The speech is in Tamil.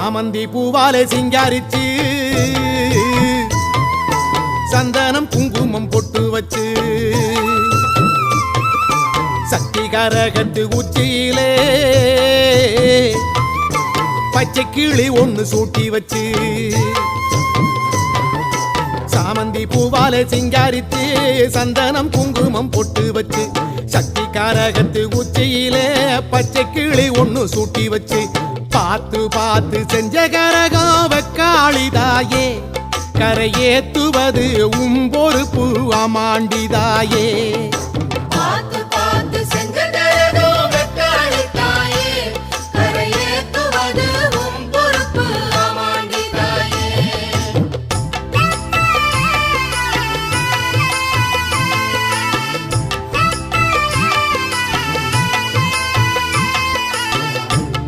சாமந்தி பூவாலே சிங்காரிச்சு சந்தனம் குங்குமம் பொட்டு வச்சு சக்தி கரகத்து உச்சியிலே பச்சை கிளி ஒண்ணு சூட்டி வச்சு சாமந்தி பூவாலே சிங்காரித்து சந்தனம் குங்குமம் பொட்டு வச்சு சக்தி கரகத்து உச்சியிலே பச்சை கிளி ஒண்ணு சூட்டி வச்சு பார்த்து பார்த்து செஞ்ச கரகம் வெக்காளிதாயே கரையேத்துவது உம்பொறுப்பு அமாண்டிதாயே